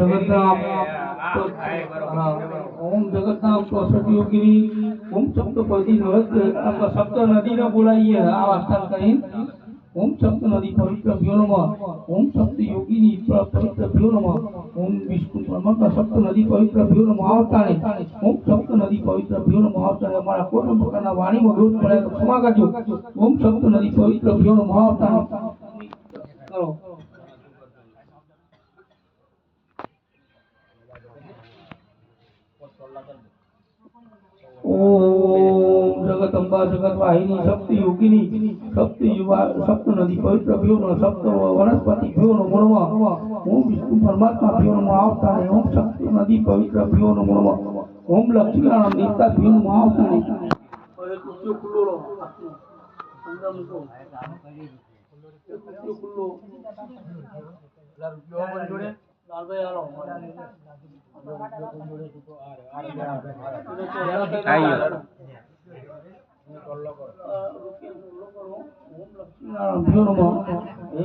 जगन्नाथ 64 योगिनी ओम सप्तपदी सप्त नदी न बोलाइए आवास्थान कहीं ओम सप्त नदी पवित्र भ्यो नमः ओम सप्त योगिनी पवित्र भ्यो नमः ओम विष्णु ब्रह्मा सप्त नदी पवित्र भ्यो नमः आवताने ओम सप्त नदी पवित्र भ्यो नमः आवताने हमारा कोई प्रकारना वाणी में ग्रोथ पड़े तो क्षमा करजो ओम सप्त नदी पवित्र भ्यो नमः आवताने करो ओम जगदम्बा जगत वाहिनी सप्त योगिनी सप्त युवा सप्त नदी पवित्र भ्यो नमः सप्त वनस्पति भ्यो नमः ओम विष्णु परमात्मा भ्यो नमः आवताने ओम सप्त नदी पवित्र भ्यो नमः ओम लक्ष्मी नारायण देवता भ्यो नमः आवताने और कुछ खुलो लो अंदर को कुछ खुलो रुपया बन जोड़े लाल भाई आ लो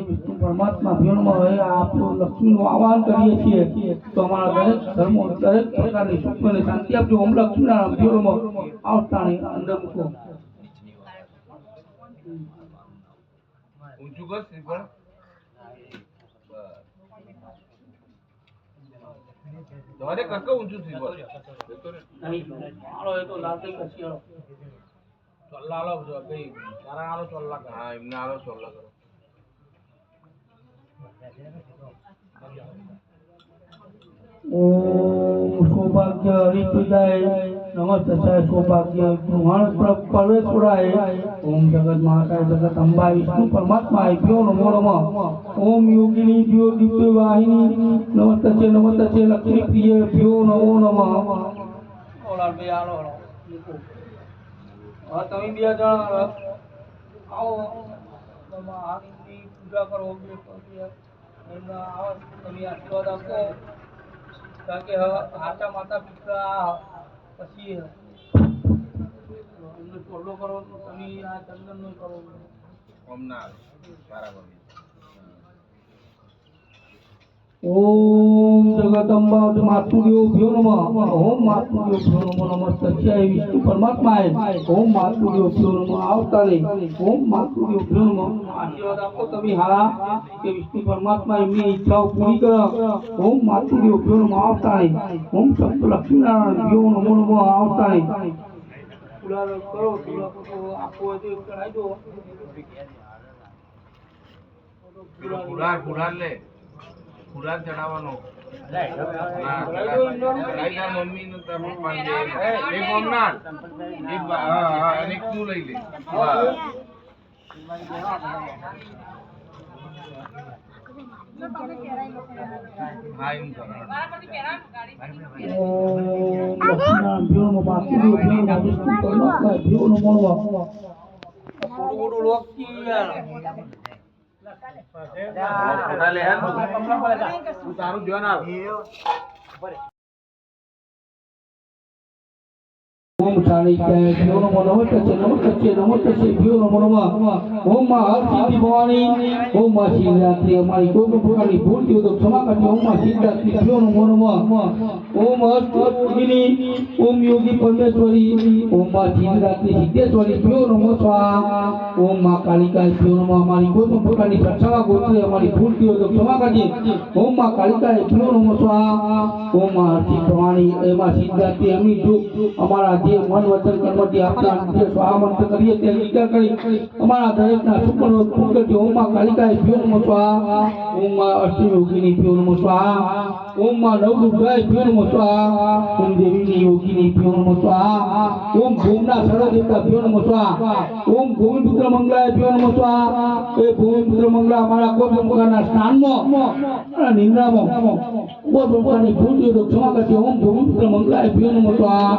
विष्णु परमात्मा भ्यो नमः आप लक्ष्मी નું આહવાન કરીએ છીએ તો અમારા દરેક ધર્મો દરેક પ્રકારની સુખ અને શાંતિ આપજો ઓમ લક્ષ્મી નારાયણ ભ્યો નમઃ આવતાને અંદર મૂકો ઊંચું કર શ્રીફળ તમારે કક્કો ઊંચું શ્રીફળ નહીં આલો એ તો લાલ કઈ કસી આલો ચોલ્લા આલો જો કઈ તારા આલો ચોલ્લા કર હા એમને આલો ચોલ્લા કરો ओम सौभाग्य हरिप्रदाय नमस्ते सौभाग्य ब्रह्मांड परमेश्वराय ओम जगत महाकाय जगत अंबा विष्णु परमात्मा भ्यो नमो नमः ओम योगिनी भ्यो दिव्य वाहिनी नमस्ते लक्ष्मी प्रिय भ्यो नमो नमः ओला बे आलो हां તમે બે જણ આવો તમા આની પૂજા કરો એમના આવો તમે આશીર્વાદ આપો કારણ કે આટા માતા પિતા પછી એમને ટોલો કરો તો તમે આ ચંદનનો કરો ઓમના બરાબર ओम जगदम्बा मातृदेव भ्यो नमः ओम मातृदेव भ्यो नमः नमस्ते विष्णु परमात्मा ओम मातृदेव भ्यो नमः आवतारे ओम मातृदेव भ्यो नमः आशीर्वाद आपको तभी हारा कि विष्णु परमात्मा एमनी इच्छाओं पूरी कर ओम मातृदेव भ्यो नमः आवतारे ओम सप्त लक्ष्मी नारायण भ्यो नमः आवतारे पूरा करो पूरा को आपको जो चढ़ाई दो पूरा ले पूरा चढ़ावनो लाइना मम्मी ने तब पांडे एक ओमनाथ एक हां एक तू લઈ લે हां इन बारापति पेरा गाड़ी ओम भ्यो नमः बासुदेव भ्यो नमः विष्णु परमात्मा भ्यो नमः लोग की यार ले उतारू जो ना ओम शालिकाय भ्यो नमो नमस्ते भ्यो नमो नमः ओम मां हरसिद्धि भवानी ओम मां शिवरात्रि हमारी कोई प्रकार की भूल थी तो क्षमा करજો ओम मां शिवरात्रि भ्यो नमो नमः ओम अष्टयोगिनी ओम योगी परमेश्वरी ओम मां शिवरात्रि सिद्धेश्वरी भ्यो नमो स्वाहा ओम मां कालिकाय भ्यो नमः हमारी कोई प्रकार की सत्संग गोत्र हमारी भूल थी तो क्षमा करજો ओम मां कालिकाय भ्यो नमो स्वाहा ओम मां हरसिद्धि भवानी ओम मां शिवरात्रि हमी जो हमारा જે મન વચન કર્મથી આપના જે સ્વાહા મંત્ર કરીએ તે વિચાર કરી અમારા દરેકના સુખનો પૂર્ણ ઓમ માં કાલિકાય ભ્યો નમઃ સ્વાહા ઓમ માં અષ્ટયોગિની ભ્યો નમઃ સ્વાહા ओम मां नवदुर्गाय भ्यो नमः स्वाहा ओम देवीनी योगिनी भ्यो नमः स्वाहा ओम भूमना सर्वदेवता भ्यो नमः स्वाहा ओम भूमिपुत्र मंगलाय भ्यो नमः स्वाहा ए भूमिपुत्र मंगला हमारा कोई प्रकारना स्नाનમાં નિંદ્રામાં કોઈ પ્રકારની ભૂલ હોય તો ક્ષમા કરજો ઓમ ભૂમિપુત્ર મંગલાય ભ્યો નમઃ स्वाहा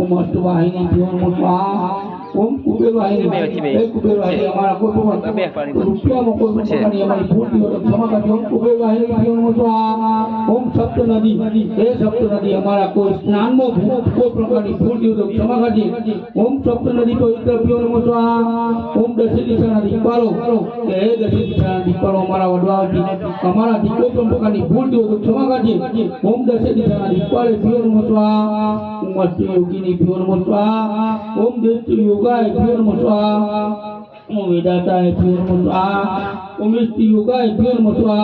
ओम अष्टवाहिनी भ्यो नमः स्वाहा ઓમ કુબેર વાહિની હે કુબેર વાહિની અમારા કોઈ પણ રૂપિયામાં કોઈ પણ પ્રકારની અમારી ભૂલ હોય તો ક્ષમા કરજો ઓમ કુબેર વાહિની પીવાનું સ્વાહા ઓમ સપ્ત નદી હે સપ્ત નદી અમારા કોઈ સ્નાનમાં કોઈ પ્રકારની ભૂલ હોય તો ક્ષમા કરજે ઓમ સપ્ત નદી પવિત્ર પીવાનું સ્વાહા ઓમ દશી દિશાના દીપાલો કે હે દશી દિશાના દીપાલો અમારા વડવાઓથી અમારાથી કોઈ પણ પ્રકારની ભૂલ હોય તો ક્ષમા કરજે ઓમ દશી દિશાના દીપાલે પીવાનું સ્વાહા ઓમ અષ્ટ યોગીની પીવાનું સ્વાહા ओम देवती योगाय प्योर मस्वा ओम वेदाताय प्योर मस्वा ओम इष्टि योगाय प्योर मस्वा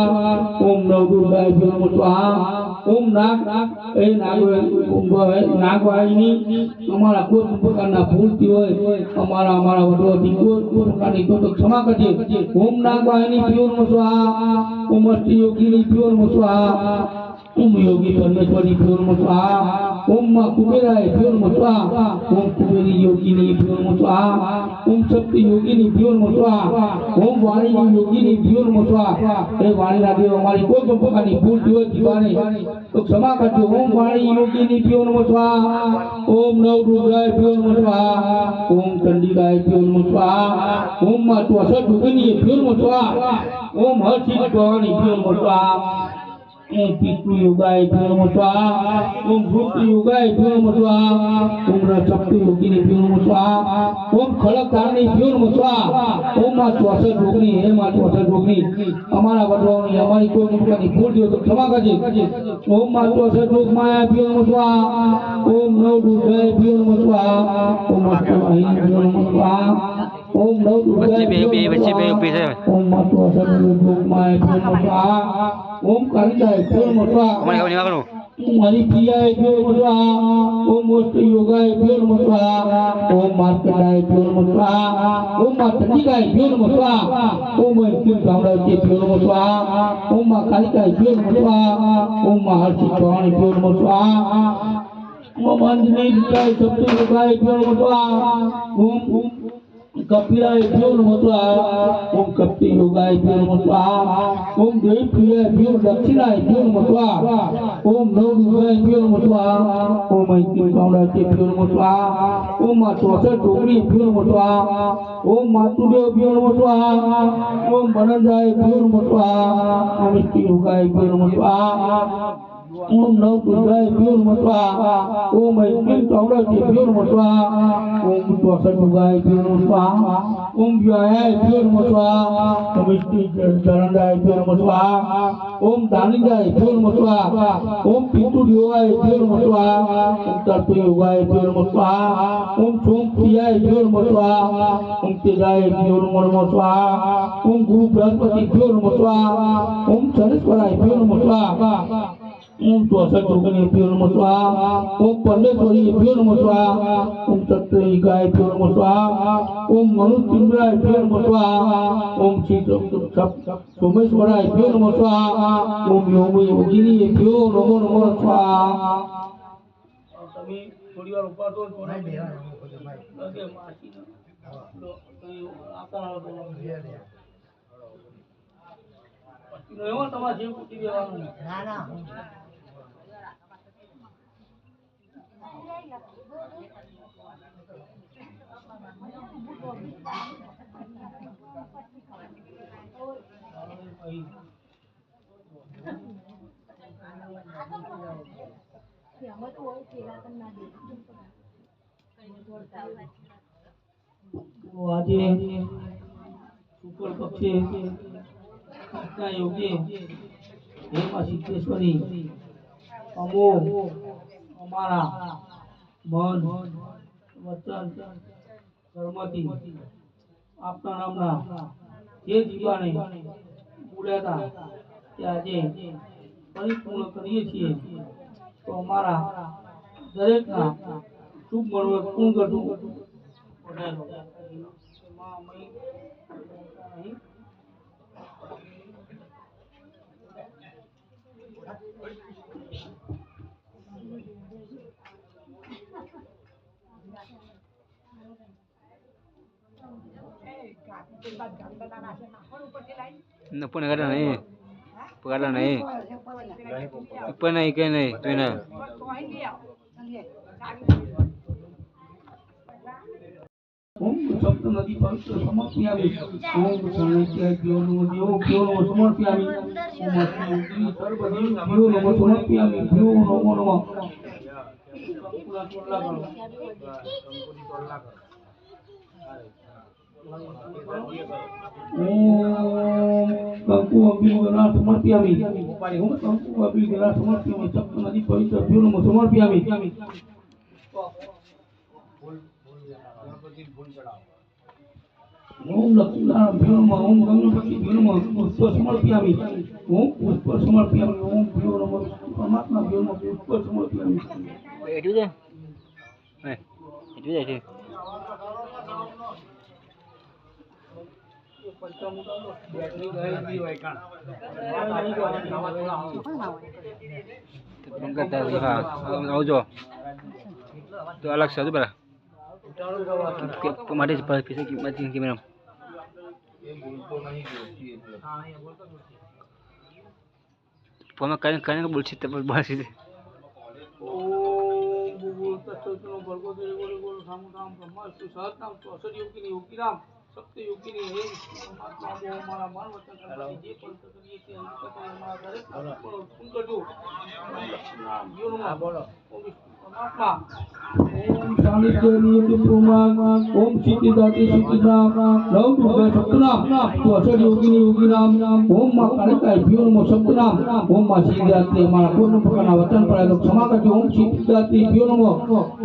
ओम नवदुर्गाय प्योर मस्वा ओम नाग ए नागवाहिनी हमारा कोई प्रकारना भूलती होय हमारा वडवाથી કોઈ પ્રકારની તો ક્ષમા કરજે ઓમ નાગવાહિની પ્યોર મસ્વા ओम अष्ट योगीनी प्योर मस्वा ओम योगी परमेश्वरी प्योर मस्वा ओम मां कुबेराय प्योर मस्वा ओम कुबेरी योगिनी प्योर मस्वा ओम शक्ति योगिनी प्योर मस्वा ओम वाणी योगिनी प्योर मस्वा हे वाणीना देव हमारी कोई पण प्रकारनी भूल थी હોય જીવાને તો ક્ષમા કરજો ओम वाणी योगिनी प्योर मस्वा ओम नवदुर्गाय प्योर मस्वा ओम चंडिकाय प्योर मस्वा ओम मां त्वसठ योगिनी प्योर मस्वा ओम हर्षित भवानी प्योर मस्वा ओम पितृ योगाय प्योर मस्वा ओम भूत योगाय प्योर मस्वा ओम रसप्ति योगिनी प्योर मस्वा ओम खड़ककारणी प्योर मस्वा ओम मां त्वसठ योगिनी हे मां त्वसठ योगिनी हमारा वडवाओनी हमारी कोई प्रकारनी भूल हो तो क्षमा करजे ओम मां त्वसठ योग माया प्योर मस्वा ओम नवदुर्गाय प्योर मस्वा ओम अष्टवाहिनी प्योर मस्वा ओम नवदुर्गाय ओम मां त्वसठ योग माया प्योर मस्वा ओम कालिकाय प्योर मस्वा ओम हरिप्रियाय प्योर मस्वा ओम मोष्ट योगाय प्योर मस्वा ओम मार्कंडाय प्योर मस्वा ओम मां चंडिकाय प्योर मस्वा ओम ऐक्यम साम्राज्य प्योर मस्वा ओम मां कालिकाय प्योर मस्वा ओम मां हर्षित भवानी प्योर मस्वा ओम अंजनी विद्याय सप्त योगाय प्योर मस्वा ओम कपिलाय प्योर मस्वा ओम कप्ति योगाय प्योर मस्वा ओम देव प्रियाय pure दक्षिणाय pure Maswa ओम नवदुर्गाय pure Maswa ओम ऐक्यम साम्राज्य pure Maswa ओम मां त्वसठ योगिनी pure Maswa ओम मातुदेव pure Maswa ओम बनंजाय pure Maswa ओम इष्टि योगाय pure Maswa ओम नवदुर्गाय pure Maswa ओम ऐक्यम साम्राज्य pure Maswa ओम त्वसठ योगाय pure Maswa ओम व्यायाय pure Maswa ओम इष्टि चरणदाय pure Maswa ओम दानिदाय pure Maswa ओम पितृ योगाय pure Maswa ओम तर्प योगाय pure Maswa ओम सोम प्रियाय pure Maswa ओम तेजाय pure Maswa ओम गुरु Brihaspati pure Maswa ओम शनेश्वराय pure Maswa ओम त्वसठ योगिनी pure Maswa ओम परमेश्वरी pure Maswa ओम सत्यगाय pure Maswa ओम मनुचंद्राय pure Maswa ओम सोमेश्वराय pure Maswa ओम योगिनी pure Namo Namo स्वाहा તમે થોડી વાર ઉપર તો નહીં બેહવાનું કે માસી આપણા એવો તમારે જીવ કૂટી દેવાનું ના ના આજે સુપર પક્ષે યોગી હે માં સિદ્ધેશ્વરી અમો અમારા મન વચન કર્મથી આપના નામના જે જીવાને પૂર્યા હતા તે આજે પરિપૂર્ણ કરીએ છીએ તો અમારા દરેકના શુભ મળવું પૂર્ણ કરતું Pun ada nih, pun nih, pun naik ke nih, tu na. ઓમ સપ્ત નદી પવિત્ર સમર્પ્યામિ ઓમ શરણ્ય ભ્યો નમો દેવો ભ્યો નમો સમર્પ્યામિ ઓમ અસ્તિ સર્વ દેવ ભ્યો નમો સમર્પ્યામિ ભ્યો નમો નમઃ કંકુ અભિગના સમર્પ્યામિ ઓમ કંકુ અભિગના સમર્પ્યામિ સપ્ત નદી પવિત્ર ભ્યો નમો સમર્પ્યામિ ओम लक्ष्मीनारायण भ्यो नमः ओम गंगपति भ्यो नमः पुष्प समर्पयामि ओम पुष्प समर्पयामि ओम भ्यो नमः परमात्मा भ्यो नमः पुष्प समर्पयामि એટલું છે હે એટલું જાય છે હા આવજો તો અલગ છે બરા માટે પૈસા કિંમત કે મેડમ ફોન કરીને કરીને બોલছি તો બસ છે સત્ય યોગીની હે મારા મન વચન કરવાની જે પણ કરીએ તે મારા દરેક પૂર્ણ કરજો બોલો પરમાત્મા ओम चाणक्य नियम प्रोमाग ओम सिद्धिदाते सिद्धिनाम नव दुर्गा सप्तनाम तो असर योगिनी योगिनाम ओम मां कालिकाय भ्यो नमो सप्तनाम ओम मां सिद्धिदाते हमारा पूर्ण प्रकार वचन पर क्षमा करके ओम सिद्धिदाते भ्यो नमो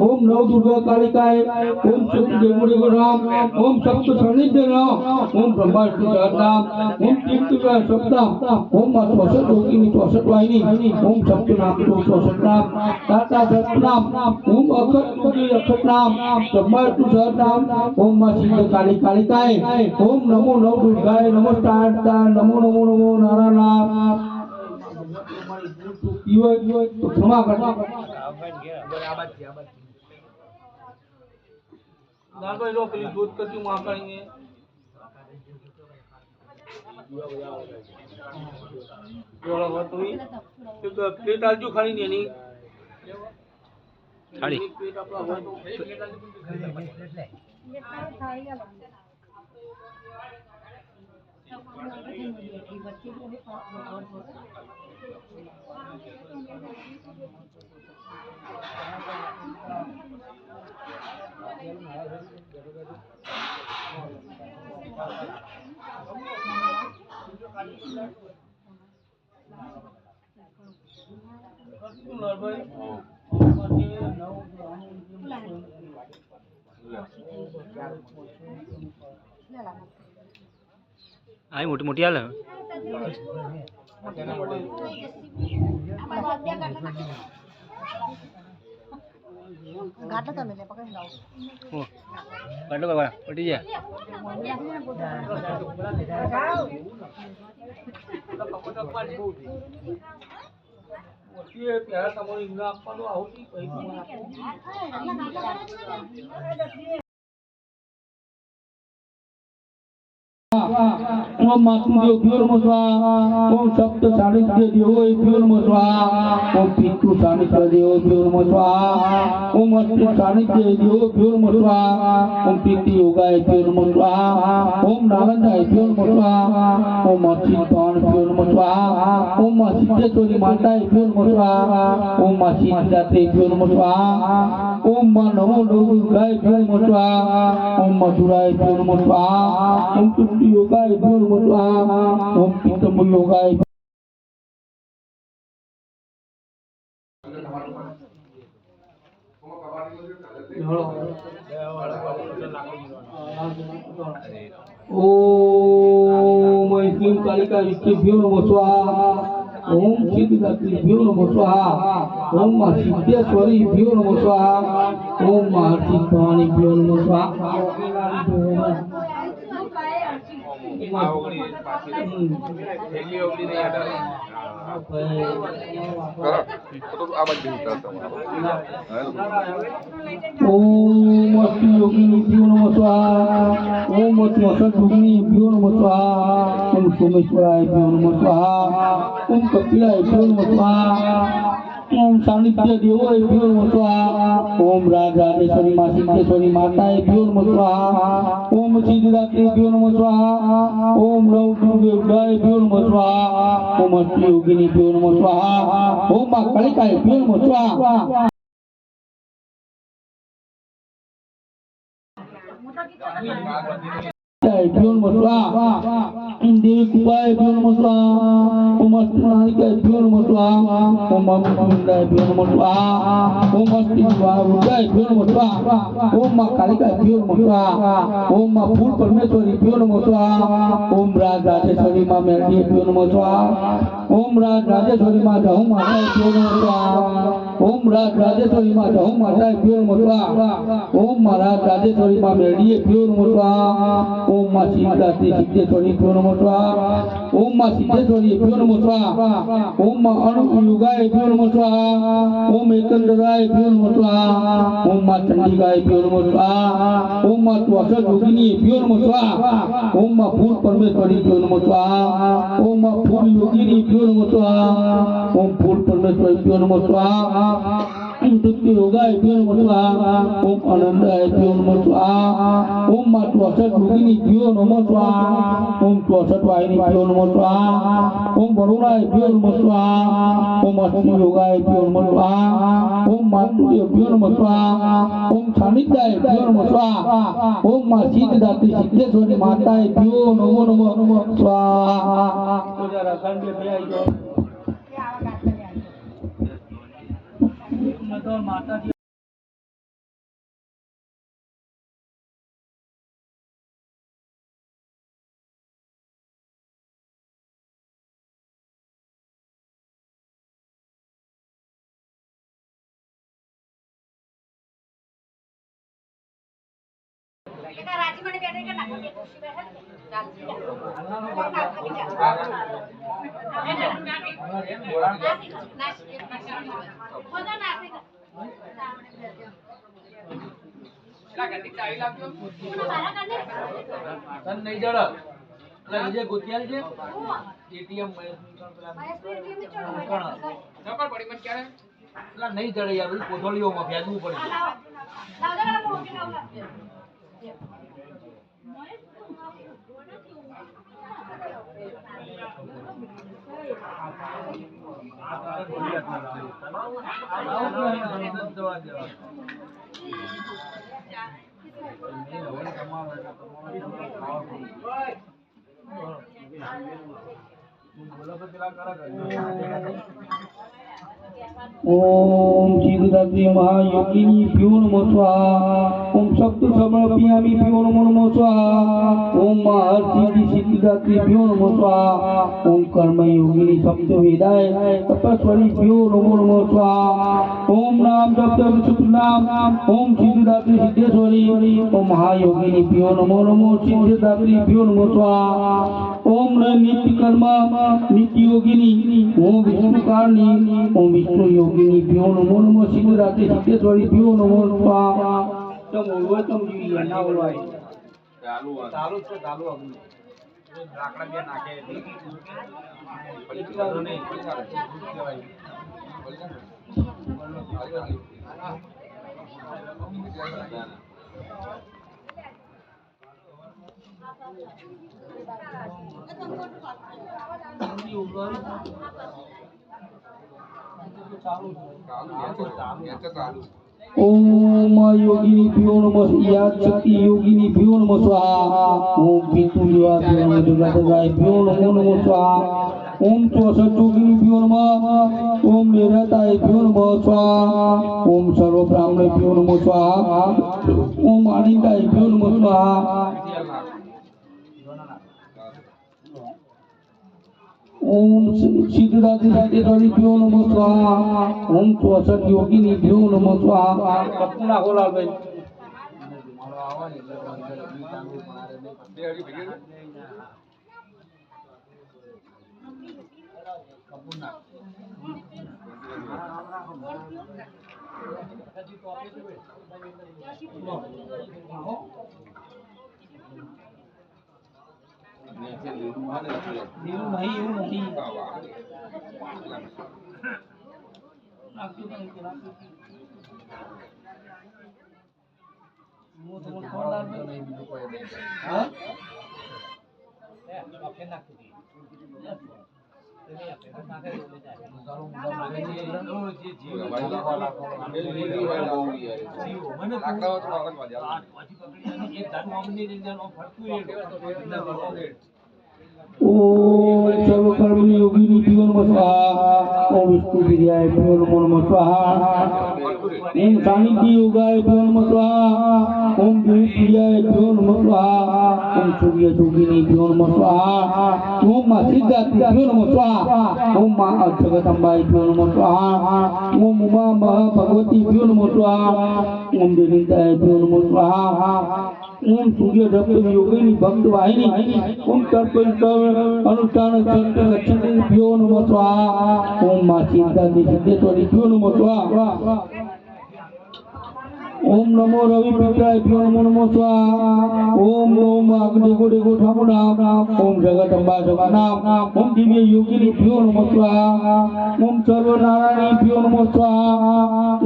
ओम नव दुर्गा कालिकाय ओम सप्त देवों राम ओम सप्त सानिध्य राम ओम ब्रह्मा नाम ओम तीर्थ सप्तनाम ओम मां स्वसत योगिनी स्वसत वाहिनी ओम सप्तनाम तो स्वसत नाम दाता सप्तनाम ओम अखत अखत नाम ब्रह्मा नाम ओम मां सिद्ध काली कालिकाय ओम नमो नव दुर्गाय नमस्कार नमो नमो नमो नारायण नाम तो क्षमा करना दादा लो प्लीज दूध करती हूं वहां करेंगे जोड़ा बात हुई तो प्लेट आलजू खाली नहीं થાળી आई मोटी मोटी हाल घाटा તમે પકડી લાવો ઓ કાઢો બાબા પટી જાય ये प्यारा તમારી ઇંગલા આપવાનો આવતી પૈસા ओम मातृदेव भ्यो नमः स्वाहा ओम सप्त सानिध्य देवो भ्यो नमः स्वाहा ओम पितृ सानिध्य देवो भ्यो नमः स्वाहा ओम अष्ट सानिध्य देवो भ्यो नमः स्वाहा ओम प्रीति योगाय भ्यो नमः स्वाहा ओम नारायणाय भ्यो नमः स्वाहा ओम असिद्धान भ्यो नमः स्वाहा ओम सिद्धेश्वरी माताय भ्यो नमः स्वाहा ओम सिद्धाते भ्यो नमः स्वाहा ओम नमो दुर्गाय भ्यो नमः स्वाहा ओम मधुराय भ्यो नमः स्वाहा ओम तुष्टि योगाय भ्यो नमः स्वाहा ओम पीतम योगाय ओम ऐक्लीं कालिका विद्येभ्यो नमः स्वाहा ओम सिद्धिदात्रीभ्यो नमः स्वाहा ओम सिद्धेश्वरीभ्यो नमः स्वाहा ओम सिद्धानीभ्यो नमः स्वाहा ओम अष्ट योगिनीभ्यो नमः स्वाहा ओम अष्ट योगिनीभ्यो नमः स्वाहा ओम सोमेश्वरायभ्यो नमः स्वाहा ओम कपिलायभ्यो नमः स्वाहा ओम सानिध्य देवो भ्यो नमः स्वाहा ओम राज राजेश्वरी मां सिद्धेश्वरी माताए भ्यो नमः स्वाहा ओम सिद्धिदात्री भ्यो नमः स्वाहा ओम नव दुर्गे उदय भ्यो नमः स्वाहा ओम अष्ट योगिनी भ्यो नमः स्वाहा ओम मां कालिकाए भ्यो नमः स्वाहा भ्यो नमः स्वाहा देवी कुबाय भ्यो नमः स्वाहा ओम अष्टनायिकाय भ्यो नमः स्वाहा ओम अमृताय भ्यो नमः स्वाहा ओम अष्टविद्याय भ्यो नमः स्वाहा ओम मां कालिकाय भ्यो नमः स्वाहा ओम मां फूल परमेश्वरी भ्यो नमः स्वाहा ओम राज राजेश्वरी मां मेलडी भ्यो नमः स्वाहा ओम राज राजेश्वरी मां जहू माताय भ्यो नमः स्वाहा ओम राज राजेश्वरी मां जहू माताय भ्यो नमः स्वाहा ओम महाराज राजेश्वरी मां मेलडी भ्यो नमः स्वाहा ओम मां सिद्धिदात्री सिद्धेश्वरी भ्यो नमः स्वाहा ओम मां सिद्धेश्वरी भ्यो नमः स्वाहा ओम मां अनुयुगाय भ्यो नमः स्वाहा ओम एकंदराय भ्यो नमः स्वाहा ओम मां चंडिकाय भ्यो नमः स्वाहा ओम मां त्वस योगिनी भ्यो नमः स्वाहा ओम मां फूल परमेश्वरी भ्यो नमः स्वाहा ओम मां फूल योगिनी भ्यो नमः स्वाहा ओम फूल परमेश्वरी भ्यो नमः स्वाहा तृप्ति योगाय भ्यो नमः स्वाहा ओम आनंदाय भ्यो नमः स्वाहा ओम मां त्वस योगिनी भ्यो नमः स्वाहा ओम त्वस वाहिनी भ्यो नमः स्वाहा ओम वरुणाय भ्यो नमः स्वाहा ओम अष्ट योगाय भ्यो नमः स्वाहा ओम मातृदेव भ्यो नमः स्वाहा ओम सानिध्याय भ्यो नमः स्वाहा ओम मां सिद्धिदात्री सिद्धेश्वरी माताय भ्यो नमो नमः स्वाहा तो जरा गंगे पे आई जाओ तो माता जी राजी मैंने बैठे का ना खुशी बैठा नहीं जड़ा जे गोतियाल जे एटीएम में नकर पड़ी मत क्या रे नहीं जड़े यार कोथळीओ में भेजવું પડે ओम सिद्धिदात्री महायोगिनी भ्यो नमः स्वाहा ओम सप्त समर्पयामि भ्यो नमः स्वाहा ओम महर्षि सिद्धिदात्री भ्यो नमः स्वाहा ओम कर्मयोगिनी सप्त वेदाय तपस्वरी भ्यो नमः स्वाहा ओम नाम जप सुख नाम ओम सिद्धिदात्री सिद्धेश्वरी ओम महायोगिनी भ्यो नमः सिद्धिदात्री भ्यो नमः स्वाहा ओम नित्य कर्म नित्य योगिनी ओम विष्णु कारणी ओम विष्णु योगिनी भ्यो नमः सिद्धिदात्री सिद्धेश्वरी भ्यो नमः स्वाहा तुम ओळखो तुम जीवी ना ओळवाय चालू છે ચાલુ આપણે લાકડા બે નાખે પડી ચાલો નહીં પડી ચાલે કહેવાય ओम योगिनी भ्यो नमः याद शक्ति योगिनी भ्यो नमः स्वाहा ओम पितु युवा भ्यो नमः दुर्गाय भ्यो नमः स्वाहा ओम चौसठ योगिनी भ्यो नमः ओम निरताय भ्यो नमः स्वाहा ओम सर्व ब्राह्मण भ्यो नमः स्वाहा ओम आनंदाय भ्यो नमः स्वाहा ओम सिद्धिदात्री सिद्धेश्वरी भ्यो नमः स्वाहा ओम चौसठ योगिनी भ्यो नमः स्वाहा कपूना होला भाई नहीं ओम सर्वकर्मणि योगिनि भ्यो नमः स्वाहा ओम विष्णु प्रियाय भ्यो नमः स्वाहा ओम सानिध्य योगाय भ्यो नमः स्वाहा ओम गुरु प्रियाय भ्यो नमः स्वाहा ओम सूर्य योगिनि भ्यो नमः स्वाहा ओम मां सिद्धार्थ भ्यो नमः स्वाहा ओम मां जगदम्बाय भ्यो नमः स्वाहा ओम उमा भगवती भ्यो नमः स्वाहा ओम देवीताय भ्यो नमः स्वाहा ओम सूर्य रक्त योगिनी भक्त वाहिनी ओम तर्पण अनुष्ठान संत लक्ष्मी भ्यो नमः स्वाहा ओम मां सिद्धांति सिद्धेश्वरी भ्यो नमः स्वाहा ओम नमो रवि पित्राय भ्यो नमो स्वाहा ओम ओम अग्नि डेगो ठाकुर नाम ओम जगदम्बा सभा नाम ओम दिव्य योगिनी भ्यो नमः स्वाहा ओम सर्व नारायणी भ्यो नमः स्वाहा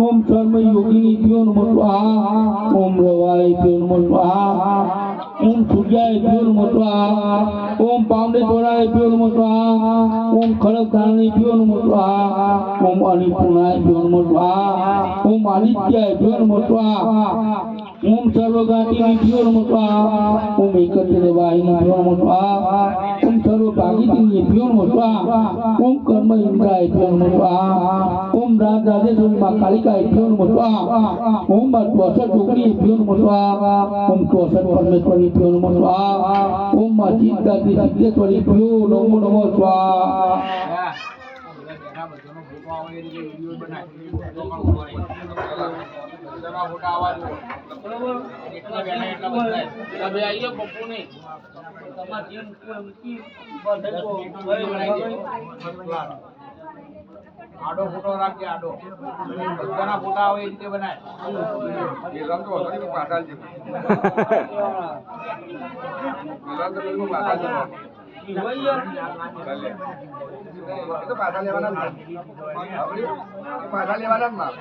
ओम सर्व योगिनी भ्यो नमः स्वाहा ओम रवाय भ्यो नमः स्वाहा ओम सूर्याय भ्यो नमः स्वाहा ओम पामडेश्वराय भ्यो नमः स्वाहा ओम खड़गधारणी भ्यो नमः स्वाहा ओम अन्नपूर्णाय भ्यो नमः स्वाहा ओम आदित्याय भ्यो नमः स्वाहा ओम सर्वगातिनि भ्यो नमः स्वाहा ओम एकत्र वाहिनी भ्यो नमः स्वाहा ओम सर्वभागिनी भ्यो नमः स्वाहा ओम कर्म इंद्राय भ्यो नमः स्वाहा ओम राज राजेश्वरी मां कालिकाय भ्यो नमः स्वाहा ओम 64 योगिनी भ्यो नमः स्वाहा ओम 64 परमेश्वरी भ्यो नमः स्वाहा ओम मां सिद्धांति सिद्धेश्वरी भ्यो नमः स्वाहा આડો ફોટો રાખજે આડો બધાના ફોટા આવે એ રીતે બનાય એ રંગ તો થોડી પાછળ છે રંગ તો પાછળ છે ભલે એ તો પાછળ લેવાના જ આપણે એ પાછળ લેવાના જ માં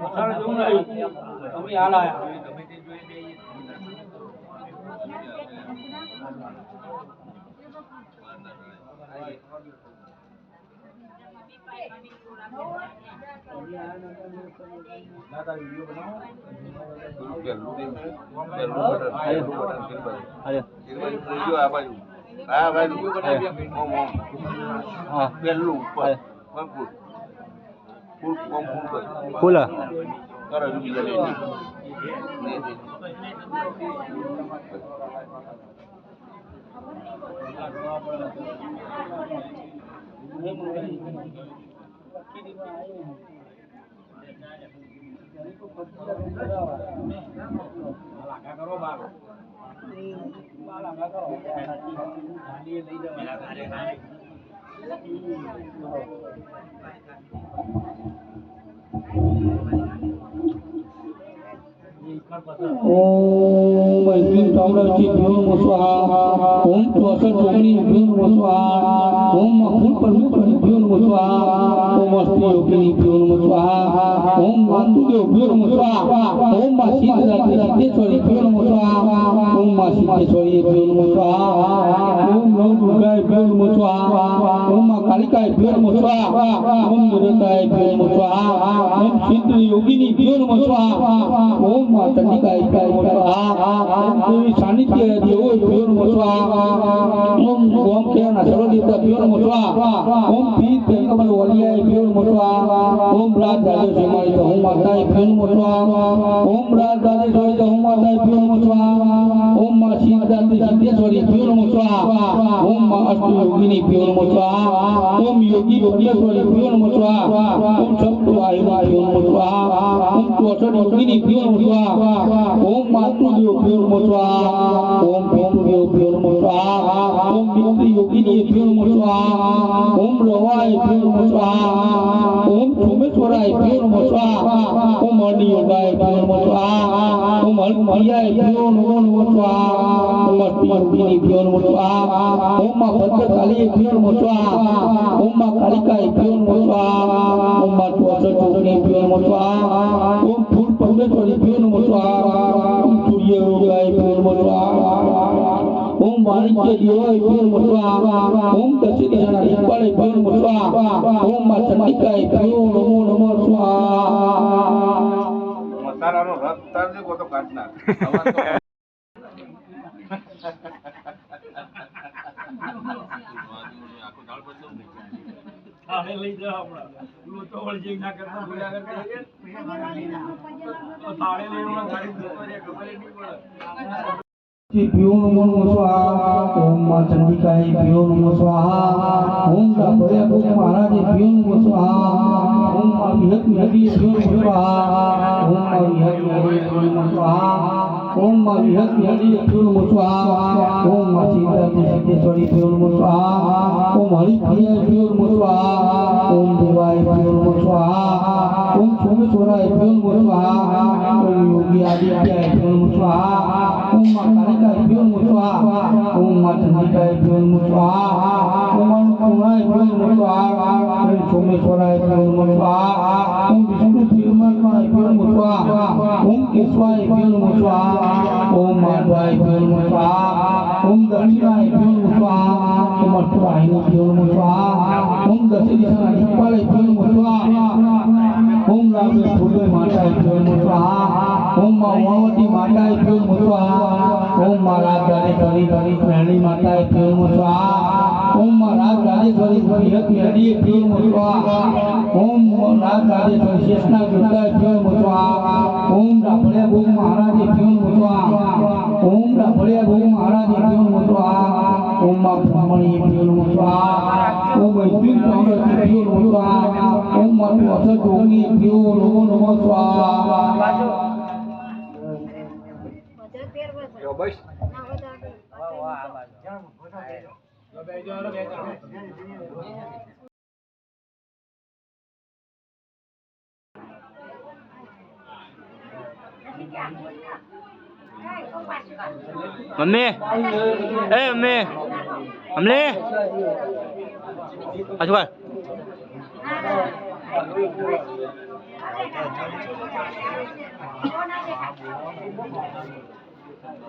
મસાલા જેવું નહીં તમે હાલ આયા દાદા વિડિયો બોલા ओम ऐक्यं ताम्राची भ्यो नमः स्वाहा ओम 64 योगिनी भ्यो नमः स्वाहा ओम अखंड परमेश्वरी भ्यो नमः स्वाहा ओम अष्ट योगिनी भ्यो नमः स्वाहा ओम मातुदेव भ्यो नमः स्वाहा ओम मां सिद्धांति सिद्धेश्वरी भ्यो नमः स्वाहा ओम मां सिद्धेश्वरी भ्यो नमः स्वाहा ओम नव दुर्गाय भ्यो नमः स्वाहा ओम मां कालिकाय भ्यो नमः स्वाहा ओम दुर्गाय भ्यो नमः स्वाहा ओम सिद्ध योगिनी भ्यो नमः स्वाहा ओम मां चंडिकाय भ्यो नमः स्वाहा ओम देवी सानिध्य देवो भ्यो नमः स्वाहा ओम केना सर्वदेवता भ्यो नमः स्वाहा ओम पीत कमल वलियाय भ्यो नमः स्वाहा ओम राज राजेश्वरी ओम माताय भ्यो नमः स्वाहा ओम राज राजेश्वरी ओम माताय भ्यो नमः स्वाहा ओम मां सिद्धांति सिद्धेश्वरी भ्यो नमः स्वाहा ओम मां अष्ट योगिनी भ्यो नमः स्वाहा ओम योगी परमेश्वरी भ्यो नमः स्वाहा ओम सप्त वाहिनी भ्यो नमः स्वाहा ओम 64 योगिनी भ्यो नमः स्वाहा ओम मातुदेव भ्यो नमः स्वाहा ओम पितृदेव भ्यो नमः स्वाहा ओम मित्र योगिनी भ्यो नमः स्वाहा ओम रवाय भ्यो नमः स्वाहा ओम सोमेश्वर સોમેશ્વરાય ભ્યો નમો સ્વાહા ઓમ અનિયોગાય ભ્યો નમો સ્વાહા ઓમ અલ્પિયાય ભ્યો નમો સ્વાહા ઓમ અષ્ટિયોગિની ભ્યો નમો સ્વાહા ઓમ ભદ્રકાલીય ભ્યો નમો સ્વાહા ઓમ કાલિકાય ભ્યો નમો સ્વાહા ઓમ ત્વચોગની ભ્યો નમો સ્વાહા ઓમ ફૂલ પરમેશ્વરી ભ્યો નમો સ્વાહા ઓમ સૂર્યયોગાય ભ્યો નમો સ્વાહા ઓમ વાણિજ્ય દેવાય ભ્યો નમો સ્વાહા ઓમ દશિદિશાના દીપાળે ભ્યો નમો સ્વાહા ઓમ માં ચંડિકાય ભ્યો નમો સ્વાહા મસાલાનો રસ તારજે કો તો કાઢનાર લઈ જાવ આપણા લોચો વળજી ના કરતા ભૂલા કરતા થાળે લેવા ગાડી ખબર નહીં પડે ભ્યો નમો સ્વાહા ઓમ માં ચંડિકાય ભ્યો નમો સ્વાહા ઓમ ભર્યા ભોગ મહારાજે ભ્યો નમો સ્વાહા ઓમ માં વિહત નદી ભ્યો નમો સ્વાહા ઓમ માં વિહત નદી ભ્યો નમો સ્વાહા ઓમ માં વિહત નદી ભ્યો નમો સ્વાહા ઓમ માં સિદ્ધેશ્વરી ભ્યો નમો સ્વાહા ઓમ હરિપ્રિયાય ભ્યો નમો સ્વાહા ઓમ દેવાય ભ્યો નમો સ્વાહા ઓમ સોમેશ્વરાય ભ્યો નમો સ્વાહા ઓમ યોગી આદિત્યાય ભ્યો નમો સ્વાહા ઓમ માં કાલિકાય ભ્યો નમો સ્વાહા ઓમ માં ચંડિકાય ભ્યો નમો સ્વાહા ઓમ અન્નપૂર્ણાય ભ્યો નમો સ્વાહા ઓમ સોમેશ્વરાય ભ્યો નમો સ્વાહા ઓમ વિષ્ણુ તીર્થમાય ભ્યો નમો સ્વાહા ઓમ કેશવાય ભ્યો નમો સ્વાહા ઓમ માધવાય ભ્યો નમો સ્વાહા ઓમ દક્ષિણાય ભ્યો નમો સ્વાહા ઓમ અષ્ટવાહિની ભ્યો નમો સ્વાહા ઓમ દશિદિશાના દીપાળે ભ્યો નમો સ્વાહા ઓમ રામે ફૂલે માતાય ભ્યો નમો સ્વાહા ઓમ માં વણવટી માતાય ભ્યો નમો સ્વાહા ઓમ માં રાજરાજેશ્વરી મેળી માતાય ભ્યો નમો સ્વાહા ઓમ માં રાજરાજેશ્વરી વિહત નદીએ ભ્યો નમો સ્વાહા ઓમ રાજરાજેશ્વરી શેષના ગીતાય ભ્યો નમો સ્વાહા ઓમ ભર્યા ભોગ મહારાજે ભ્યો નમો સ્વાહા ઓમ ભર્યા ભોગ મહારાજે ભ્યો નમો સ્વાહા ઓમ માં બ્રહ્મણી ભ્યો નમો સ્વાહા ઓમ વૈદિક ચામડતી ભ્યો નમો સ્વાહા ઓમ માં ત્વચોગની ભ્યો નમો સ્વાહા જો બસ મમ્મી એ મમ્મી અમલી પાછું વાર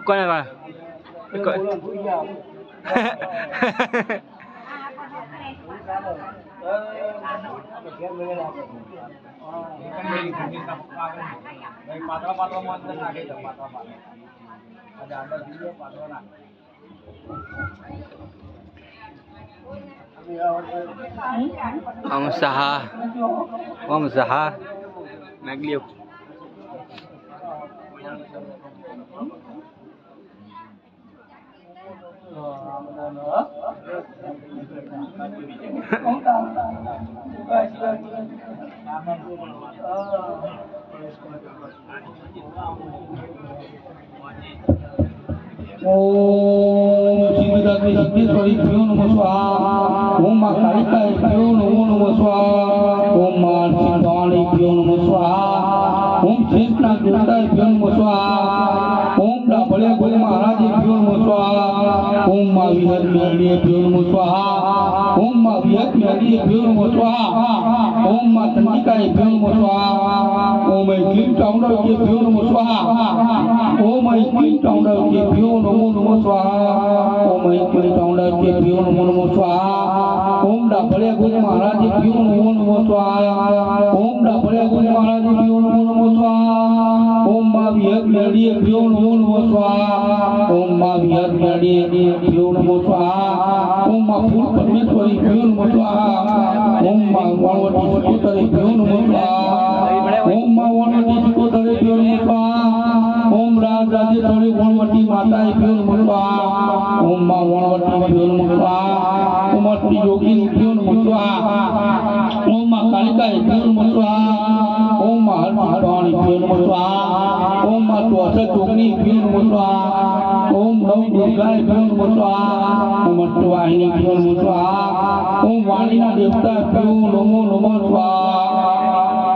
કોને વાર Om Saha Nagliu ઓમ સિદ્ધેશ્વરી ભ્યો નમો સ્વાહા ઓમ માં કાલિકાય ભ્યો નમો સ્વાહા ઓમ માં સિદ્ધવાણી ભ્યો નમો સ્વાહા ઓમ શેષના ગીતાય ભ્યો નમો સ્વાહા ઓમ ભર્યા ભોગ મહારાજે ભ્યો નમો સ્વાહા ઓમ માં વિહત નદીએ ભ્યો નમો સ્વાહા ઓમ માં વિહત નદીએ ભ્યો નમો સ્વાહા ઓમ માં ચંડિકાય ભ્યો નમો સ્વાહા ઓમ ક્લીન ચામુંડાય ભ્યો નમો સ્વાહા ઓમ ક્લીન ચામુંડાય ભ્યો નમો સ્વાહા ઓમ ક્લીન ચામુંડાય ભ્યો નમો સ્વાહા ઓમ ભર્યા ભોગ મહારાજે ભ્યો નમો સ્વાહા ઓમ ભર્યા ભોગ મહારાજે ભ્યો નમો સ્વાહા ઓમ માં વિહત નદીએ ભ્યો નમો સ્વાહા ઓમ માં વિહત નદીએ ભ્યો નમો સ્વાહા ઓમ માં ફૂલ પરમેશ્વરી ભ્યો નમો સ્વાહા ઓમ માં વણવટી સિકોતરે ભ્યો નમો સ્વાહા ઓમ માં વણવટી સિકોતરે ભ્યો નમો સ્વાહા ઓમ રાજરાજેશ્વરી વણવટી માતાએ ભ્યો નમો સ્વાહા ઓમ માં વણવટી ભ્યો નમો સ્વાહા ઓમ અષ્ટિ યોગીની ભ્યો નમો સ્વાહા ઓમ માં કાલિકાએ ભ્યો નમો સ્વાહા ઓમ માં હરસિદ્ધવાણી ભ્યો નમો સ્વાહા ઓમ માં ત્વચોગની ભ્યો નમો સ્વાહા ઓમ નવ દુર્ગાય ભ્યો નમો સ્વાહા ઓમ અષ્ટવાહિની ભ્યો નમો સ્વાહા ઓમ વાણીના દેવતા ભ્યો નમો સ્વાહા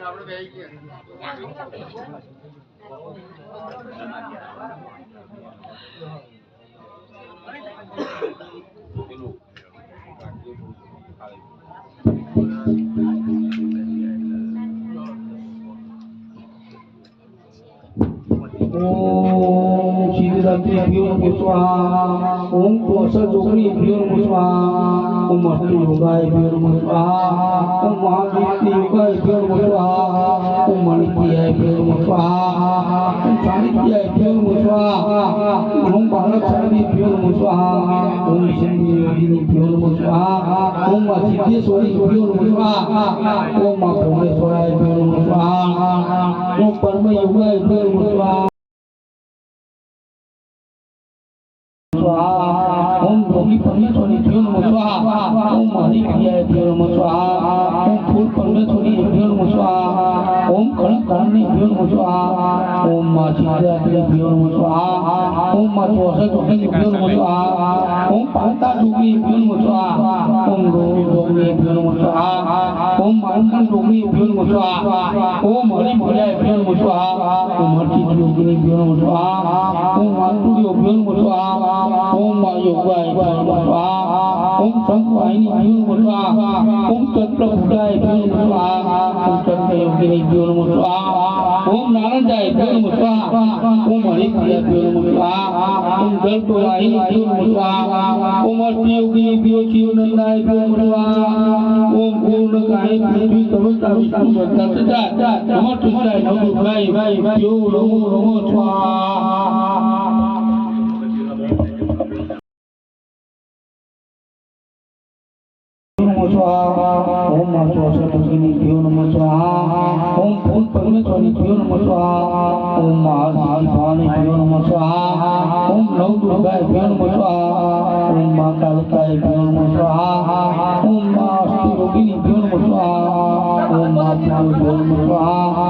આપણે બેસી ગયા ओम सिद्धिदात्री अभ्यो नमः स्वाहा ओम क्रोशा जोगनी अभ्यो नमः स्वाहा ओम अष्ट योगाय अभ्यो नमः स्वाहा ओम महावीर योगाय अभ्यो नमः स्वाहा ओम मणिप्रियाय अभ्यो नमः स्वाहा ओम सानिध्याय अभ्यो नमः स्वाहा ओम बालक्षाय अभ्यो नमः स्वाहा ओम सिद्धि योगिनी अभ्यो नमः स्वाहा ओम सिद्धेश्वरी अभ्यो नमः स्वाहा ओम भुवनेश्वराय अभ्यो नमः स्वाहा ओम परम योगाय अभ्यो नमः स्वाहा ओम योगी परमेश्वरी अभ्यो नमः स्वाहा ओम हरि प्रियाय अभ्यो नमः स्वाहा ओम फूल परमेश्वरी अभ्यो नमः स्वाहा ओम कणक कामनी अभ्यो नमः स्वाहा ओम मां सिद्धिदात्री अभ्यो नमः स्वाहा ओम मां चौसा जोगनी अभ्यो नमः स्वाहा ओम पांता जोगनी अभ्यो नमः स्वाहा ओम रोही जोगनी अभ्यो नमः स्वाहा ओम मानकन जोगनी अभ्यो नमः स्वाहा ओम हरि प्रियाय अभ्यो नमः स्वाहा ओम हरि योगिनी अभ्यो नमः स्वाहा ओम मातुरी अभ्यो नमः स्वाहा ओम योगाय अभ्यो नमः स्वाहा ओम संवाहिनी अभ्यो नमः स्वाहा ओम चक्रभुजाय अभ्यो नमः स्वाहा ओम चक्र योगिनी अभ्यो नमः स्वाहा ओम नारायणाय अभ्यो नमः स्वाहा ओम हरिप्रियाय अभ्यो नमः स्वाहा ओम जलप्रवाहिनी अभ्यो नमः स्वाहा ओम अष्ट योगिनी अभ्यो शिवनंदाय अभ्यो नमः स्वाहा ओम पूर्णकाय पृथ्वी तमसा विष्णु सत्ता नमस्तुभ्याय नमोभ्याय अभ्यो नमः स्वाहा स्वाहा ओम चौसा जोगिनी अभ्यो नमः स्वाहा ओम फूल परमेश्वरी अभ्यो नमः स्वाहा ओम महासिद्धिदात्री अभ्यो नमः स्वाहा ओम नव दुर्गा अभ्यो नमः स्वाहा ओम मां कालिका अभ्यो नमः स्वाहा ओम मां अष्ट योगिनी अभ्यो नमः स्वाहा ओम मां अभ्यो नमः स्वाहा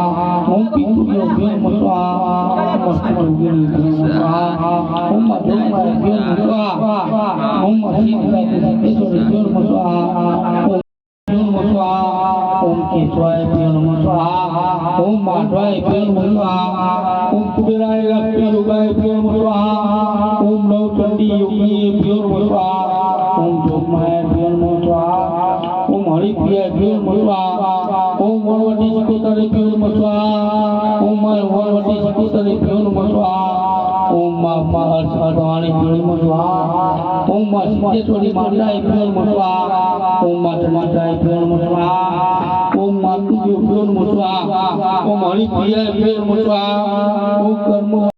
ओम पितृ अभ्यो नमः स्वाहा ओम अष्ट योगिनी अभ्यो नमः स्वाहा ओम मां दुर्गा अभ्यो नमः स्वाहा ओम मां सिद्धिदात्री अभ्यो नमः स्वाहा ओम केशवाय अभ्यो नमः स्वाहा ओम माधवाय अभ्यो नमः स्वाहा ओम कुबेराय योगाय अभ्यो नमः स्वाहा ओम नवचंडी योगिनी अभ्यो नमः स्वाहा ओम जोगमाय अभ्यो नमः स्वाहा ओम हरिप्रियाय अभ्यो नमः स्वाहा ओम वनवटी सिकोतर अभ्यो नमः स्वाहा ओम वनवटी सिकोतर अभ्यो नमः स्वाहा ओम मां अर्धवाणी अभ्यो नमः स्वाहा ओम मां सिद्धेश्वरी माताय अभ्यो नमः स्वाहा ओम मां समाजाय अभ्यो नमः स्वाहा ओम मातुजी अभ्यो नमः स्वाहा ओम हरिप्रियाय अभ्यो नमः स्वाहा ओम कर्म